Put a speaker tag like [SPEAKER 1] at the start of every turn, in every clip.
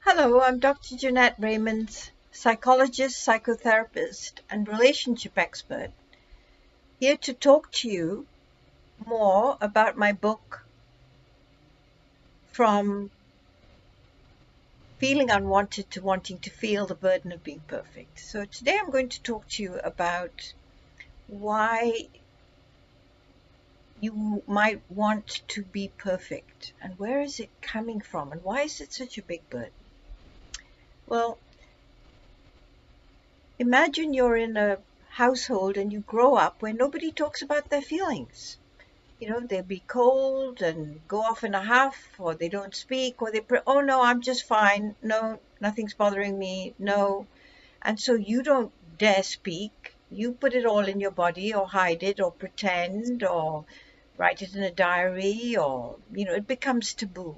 [SPEAKER 1] Hello, I'm Dr. Jeanette Raymond, psychologist, psychotherapist, and relationship expert, here to talk to you more about my book, From Feeling Unwanted to Wanting to Feel the Burden of Being Perfect. So today I'm going to talk to you about why you might want to be perfect and where is it coming from and why is it such a big burden? Well, imagine you're in a household and you grow up where nobody talks about their feelings. They'll be cold and go off in a huff, or they don't speak, or oh no, I'm just fine. No, nothing's bothering me. No. And so you don't dare speak. You put it all in your body or hide it or pretend or write it in a diary or, it becomes taboo.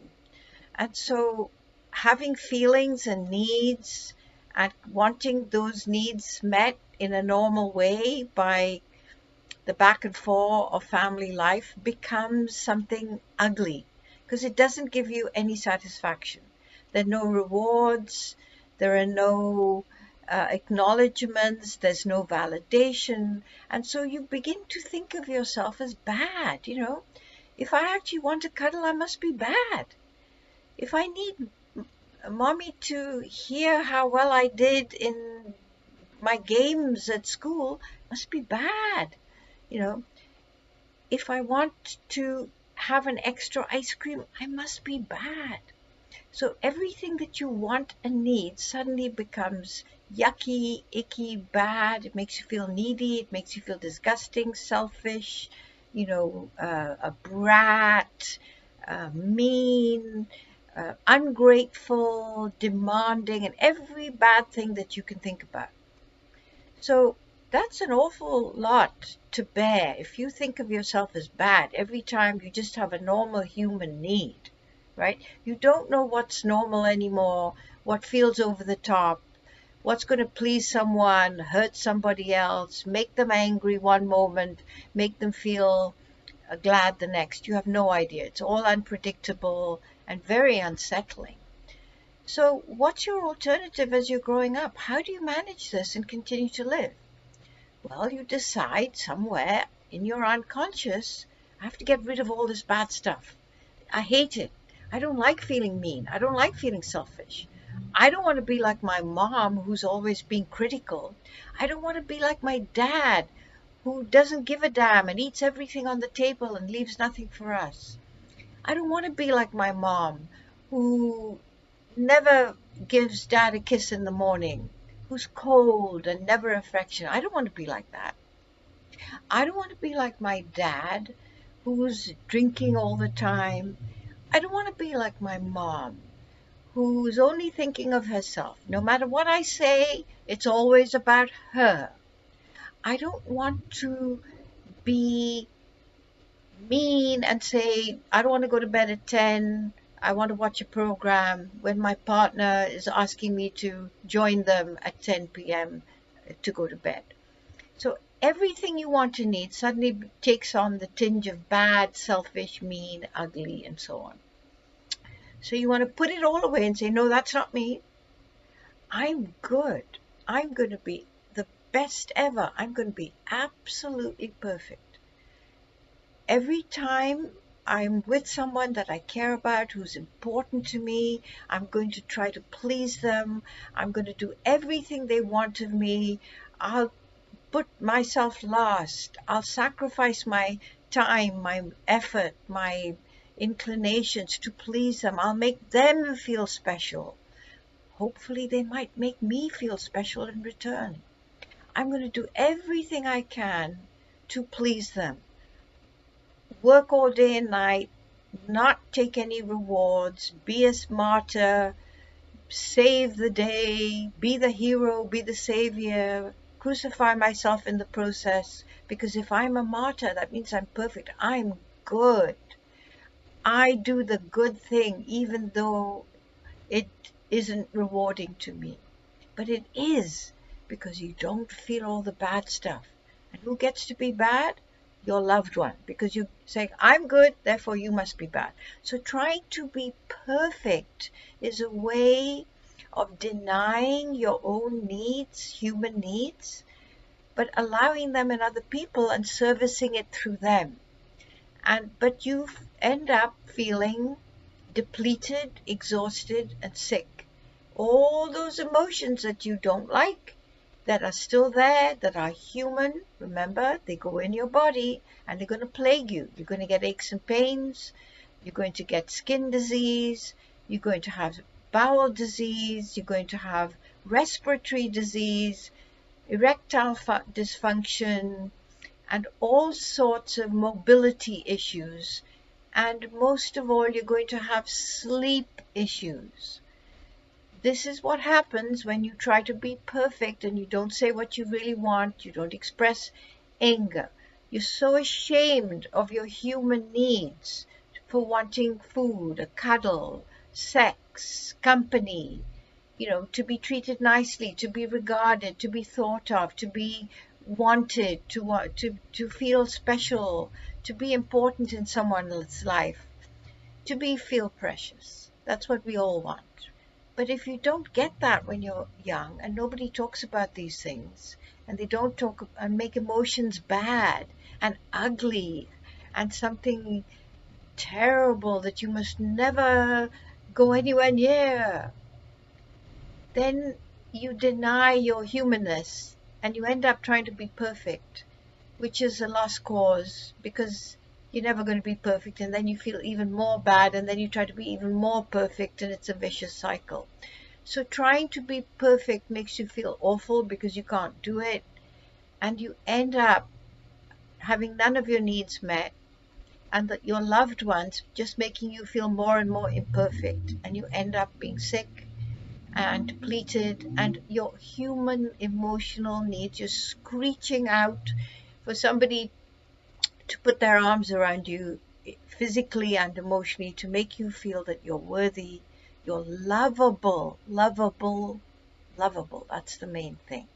[SPEAKER 1] And so having feelings and needs and wanting those needs met in a normal way by the back and forth of family life becomes something ugly because it doesn't give you any satisfaction. There are no rewards, there are no acknowledgements, there's no validation, and so you begin to think of yourself as bad. If I actually want to cuddle, I must be bad. If I need mommy to hear how well I did in my games at school, must be bad. You know, if I want to have an extra ice cream, I must be bad. So everything that you want and need suddenly becomes yucky, icky, bad. It makes you feel needy. It makes you feel disgusting, selfish, a brat, mean, ungrateful, demanding, and every bad thing that you can think about. So that's an awful lot to bear if you think of yourself as bad every time you just have a normal human need, right? You don't know what's normal anymore, what feels over the top, what's going to please someone, hurt somebody else, make them angry one moment, make them feel glad the next. You have no idea. It's all unpredictable and very unsettling. So what's your alternative as you're growing up? How do you manage this and continue to live? Well, you decide somewhere in your unconscious, I have to get rid of all this bad stuff. I hate it. I don't like feeling mean. I don't like feeling selfish. I don't want to be like my mom who's always being critical. I don't want to be like my dad who doesn't give a damn and eats everything on the table and leaves nothing for us. I don't want to be like my mom who never gives dad a kiss in the morning, who's cold and never affectionate. I don't want to be like that. I don't want to be like my dad who's drinking all the time. I don't want to be like my mom who's only thinking of herself. No matter what I say, it's always about her. I don't want to be mean and say, I don't want to go to bed at 10. I want to watch a program when my partner is asking me to join them at 10 p.m. to go to bed. So everything you want to need suddenly takes on the tinge of bad, selfish, mean, ugly, and so on. So you want to put it all away and say, no, that's not me. I'm good. I'm going to be the best ever. I'm going to be absolutely perfect. Every time I'm with someone that I care about, who's important to me, I'm going to try to please them. I'm going to do everything they want of me. I'll put myself last. I'll sacrifice my time, my effort, my inclinations to please them. I'll make them feel special. Hopefully they might make me feel special in return. I'm going to do everything I can to please them. Work all day and night, not take any rewards, be a martyr, save the day, be the hero, be the savior, crucify myself in the process, because if I'm a martyr, that means I'm perfect. I'm good. I do the good thing, even though it isn't rewarding to me. But it is, because you don't feel all the bad stuff. And who gets to be bad? Your loved one, because you say, I'm good, therefore you must be bad. So trying to be perfect is a way of denying your own needs, human needs, but allowing them in other people and servicing it through them. But you end up feeling depleted, exhausted, and sick. All those emotions that you don't like, that are still there, that are human, remember, they go in your body and they're going to plague you. You're going to get aches and pains. You're going to get skin disease. You're going to have bowel disease. You're going to have respiratory disease, erectile dysfunction, and all sorts of mobility issues. And most of all, you're going to have sleep issues. This is what happens when you try to be perfect and you don't say what you really want. You don't express anger. You're so ashamed of your human needs for wanting food, a cuddle, sex, company, to be treated nicely, to be regarded, to be thought of, to be wanted, to feel special, to be important in someone's life, to feel precious. That's what we all want. But if you don't get that when you're young and nobody talks about these things, and they don't talk and make emotions bad and ugly and something terrible that you must never go anywhere near, then you deny your humanness and you end up trying to be perfect, which is a lost cause because you're never going to be perfect, and then you feel even more bad, and then you try to be even more perfect, and it's a vicious cycle. So trying to be perfect makes you feel awful because you can't do it, and you end up having none of your needs met, and that your loved ones just making you feel more and more imperfect, and you end up being sick and depleted, and your human emotional needs, you're screeching out for somebody to put their arms around you physically and emotionally to make you feel that you're worthy, you're lovable, lovable, lovable. That's the main thing.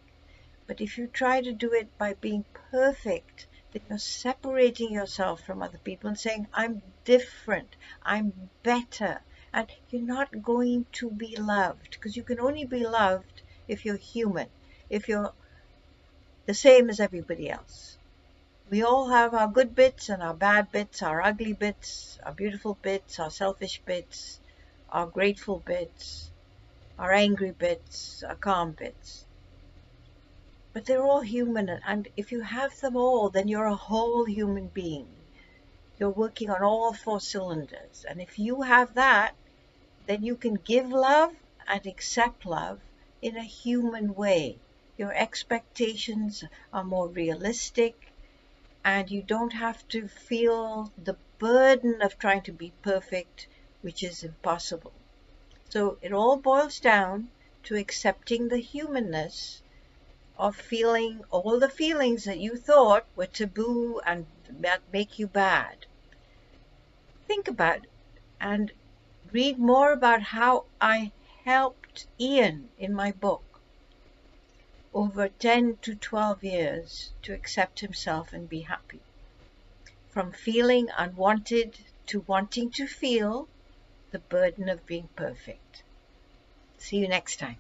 [SPEAKER 1] But if you try to do it by being perfect, then you're separating yourself from other people and saying, I'm different, I'm better. And you're not going to be loved, because you can only be loved if you're human, if you're the same as everybody else. We all have our good bits and our bad bits, our ugly bits, our beautiful bits, our selfish bits, our grateful bits, our angry bits, our calm bits. But they're all human, and if you have them all, then you're a whole human being. You're working on all four cylinders. And if you have that, then you can give love and accept love in a human way. Your expectations are more realistic, and you don't have to feel the burden of trying to be perfect, which is impossible. So it all boils down to accepting the humanness of feeling all the feelings that you thought were taboo and that make you bad. Think about it and read more about how I helped Ian in my book over 10 to 12 years to accept himself and be happy. From feeling unwanted to wanting to feel the burden of being perfect. See you next time.